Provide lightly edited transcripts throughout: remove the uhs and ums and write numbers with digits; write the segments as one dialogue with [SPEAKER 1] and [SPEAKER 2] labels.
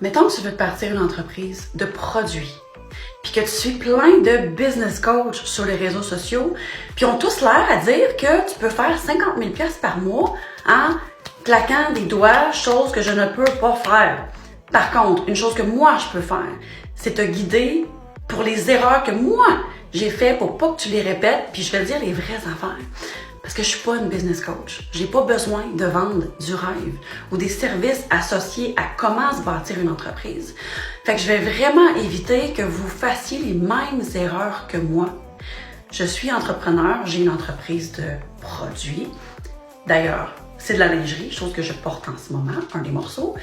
[SPEAKER 1] Mettons que tu veux te partir une entreprise de produits, puis que tu suis plein de business coach sur les réseaux sociaux, puis ont tous l'air à dire que tu peux faire 50 000 $ par mois en claquant des doigts, chose que je ne peux pas faire. Par contre, une chose que moi je peux faire, c'est te guider pour les erreurs que moi j'ai fait pour pas que tu les répètes, puis je vais te dire les vraies affaires. Parce que je suis pas une business coach. J'ai pas besoin de vendre du rêve ou des services associés à comment se bâtir une entreprise. Fait que je vais vraiment éviter que vous fassiez les mêmes erreurs que moi. Je suis entrepreneur, j'ai une entreprise de produits. D'ailleurs, c'est de la lingerie, chose que je porte en ce moment, un des morceaux.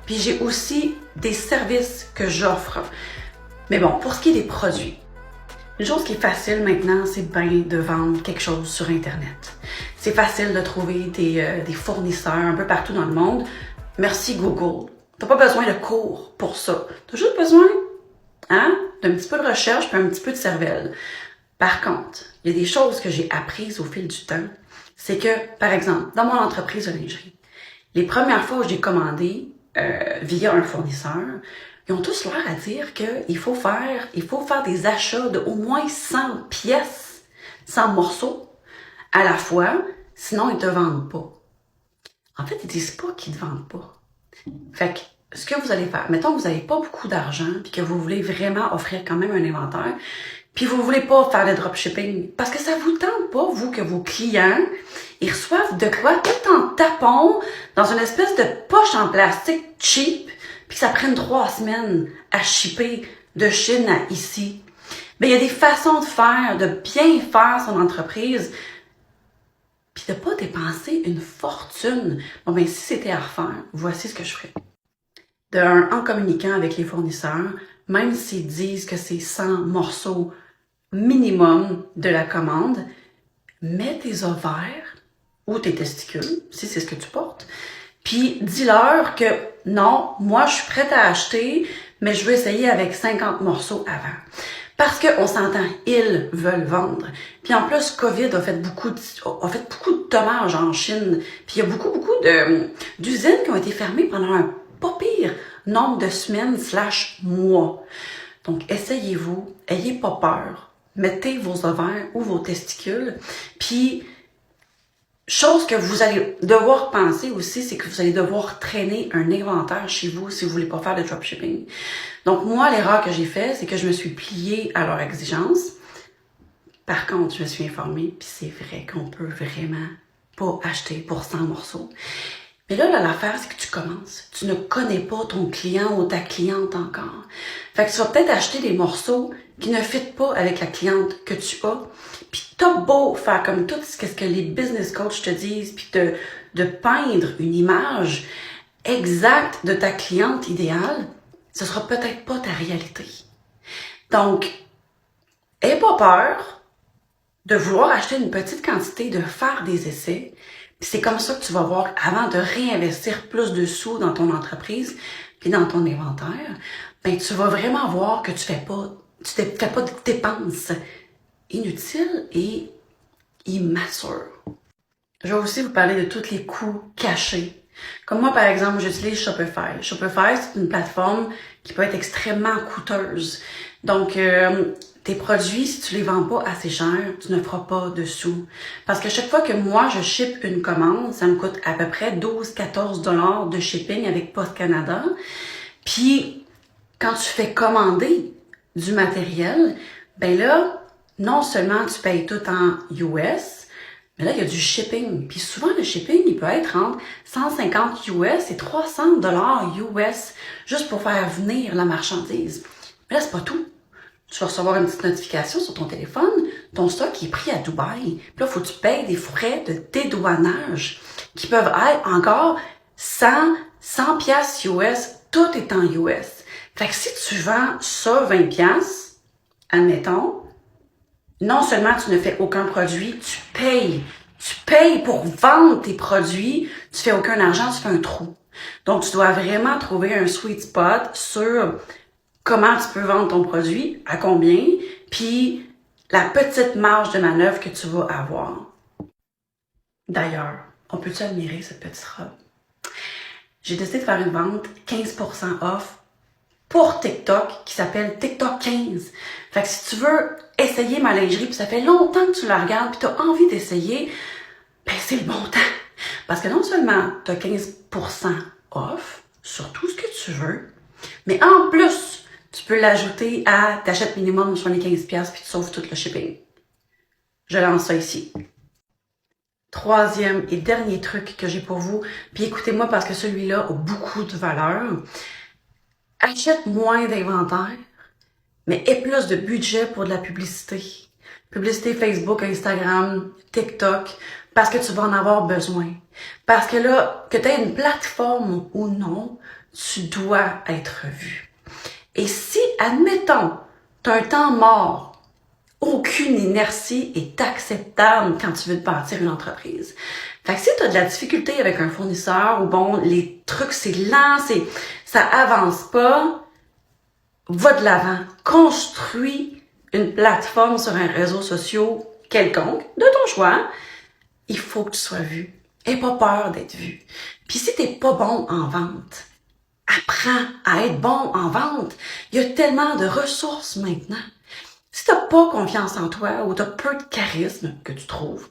[SPEAKER 1] Puis j'ai aussi des services que j'offre. Mais bon, pour ce qui est des produits, une chose qui est facile maintenant, c'est bien de vendre quelque chose sur Internet. C'est facile de trouver des fournisseurs un peu partout dans le monde. Merci Google. T'as pas besoin de cours pour ça. T'as juste besoin, d'un petit peu de recherche puis un petit peu de cervelle. Par contre, il y a des choses que j'ai apprises au fil du temps. C'est que, par exemple, dans mon entreprise de lingerie, les premières fois où j'ai commandé via un fournisseur, ils ont tous l'air à dire qu'il faut faire des achats de au moins 100 pièces, 100 morceaux à la fois, sinon ils te vendent pas. En fait, ils disent pas qu'ils te vendent pas. Fait que, ce que vous allez faire, mettons que vous n'avez pas beaucoup d'argent puis que vous voulez vraiment offrir quand même un inventaire, puis vous voulez pas faire de dropshipping parce que ça vous tente pas, vous, que vos clients, ils reçoivent de quoi tout en tapon dans une espèce de poche en plastique cheap puis que ça prenne 3 semaines à shipper de Chine à ici. Ben, il y a des façons de faire, de bien faire son entreprise, puis de pas dépenser une fortune. Bon, ben, si c'était à refaire, voici ce que je ferais. En communiquant avec les fournisseurs, même s'ils disent que c'est 100 morceaux minimum de la commande, mets tes ovaires ou tes testicules, si c'est ce que tu portes, puis dis-leur que non, moi je suis prête à acheter, mais je veux essayer avec 50 morceaux avant. Parce qu'on s'entend, ils veulent vendre. Puis en plus, COVID a fait beaucoup de dommages en Chine. Puis il y a beaucoup d'usines qui ont été fermées pendant un pas pire nombre de semaines / mois. Donc essayez-vous, ayez pas peur. Mettez vos ovaires ou vos testicules. Puis, chose que vous allez devoir penser aussi, c'est que vous allez devoir traîner un inventaire chez vous si vous voulez pas faire de dropshipping. Donc, moi, l'erreur que j'ai faite, c'est que je me suis pliée à leurs exigences. Par contre, je me suis informée, puis c'est vrai qu'on peut vraiment pas acheter pour 100 morceaux. Mais là, l'affaire, c'est que tu commences. Tu ne connais pas ton client ou ta cliente encore. Fait que tu vas peut-être acheter des morceaux qui ne fitent pas avec la cliente que tu as. Puis t'as beau faire comme tout ce que les business coachs te disent, puis de peindre une image exacte de ta cliente idéale, ce sera peut-être pas ta réalité. Donc, aie pas peur de vouloir acheter une petite quantité, de faire des essais. Puis c'est comme ça que tu vas voir, avant de réinvestir plus de sous dans ton entreprise puis dans ton inventaire, ben tu vas vraiment voir que tu fais pas de dépenses inutiles et immatures. Je vais aussi vous parler de tous les coûts cachés. Comme moi, par exemple, j'utilise Shopify. Shopify, c'est une plateforme qui peut être extrêmement coûteuse. Donc, tes produits, si tu les vends pas assez cher, tu ne feras pas de sous. Parce que chaque fois que moi, je ship une commande, ça me coûte à peu près 12-14 $ de shipping avec Post Canada. Puis, quand tu fais commander du matériel, ben là, non seulement tu payes tout en US, mais là, il y a du shipping. Puis souvent, le shipping, il peut être entre 150 US et 300 $ US juste pour faire venir la marchandise. Mais là, c'est pas tout. Tu vas recevoir une petite notification sur ton téléphone, ton stock est pris à Dubaï. Puis là, il faut que tu payes des frais de dédouanage qui peuvent être encore 100 piastres US, tout est en US. Fait que si tu vends ça 20 piastres, admettons, non seulement tu ne fais aucun produit, tu payes pour vendre tes produits, tu fais aucun argent, tu fais un trou. Donc, tu dois vraiment trouver un sweet spot sur comment tu peux vendre ton produit, à combien, puis la petite marge de manœuvre que tu vas avoir. D'ailleurs, on peut-tu admirer cette petite robe? J'ai décidé de faire une vente 15% off pour TikTok qui s'appelle TikTok 15. Fait que si tu veux essayer ma lingerie, puis ça fait longtemps que tu la regardes, puis tu as envie d'essayer, ben c'est le bon temps. Parce que non seulement tu as 15% off sur tout ce que tu veux, mais en plus, tu peux l'ajouter à t'achètes minimum sur les 15$ puis tu sauves tout le shipping. Je lance ça ici. Troisième et dernier truc que j'ai pour vous, puis écoutez-moi parce que celui-là a beaucoup de valeur. Achète moins d'inventaire, mais aie plus de budget pour de la publicité. Publicité Facebook, Instagram, TikTok, parce que tu vas en avoir besoin. Parce que là, que tu aies une plateforme ou non, tu dois être vu. Et si, admettons, tu as un temps mort, aucune inertie est acceptable quand tu veux te bâtir une entreprise. Fait que si tu as de la difficulté avec un fournisseur ou bon, les trucs c'est lent, ça avance pas, va de l'avant. Construis une plateforme sur un réseau social quelconque, de ton choix. Il faut que tu sois vu. Aie pas peur d'être vu. Puis si t'es pas bon en vente, apprends à être bon en vente. Il y a tellement de ressources maintenant. Si t'as pas confiance en toi ou t'as peu de charisme que tu trouves,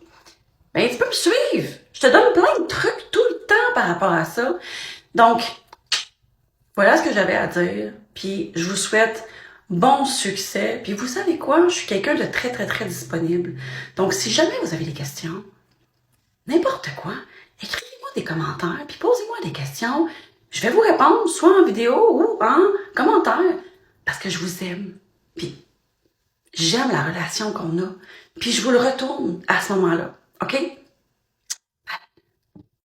[SPEAKER 1] ben tu peux me suivre. Je te donne plein de trucs tout le temps par rapport à ça. Donc, voilà ce que j'avais à dire. Puis je vous souhaite bon succès. Puis vous savez quoi? Je suis quelqu'un de très, très, très disponible. Donc, si jamais vous avez des questions, n'importe quoi, écrivez-moi des commentaires, puis posez-moi des questions. Je vais vous répondre, soit en vidéo ou en commentaire, parce que je vous aime. Puis j'aime la relation qu'on a. Puis je vous le retourne à ce moment-là. OK?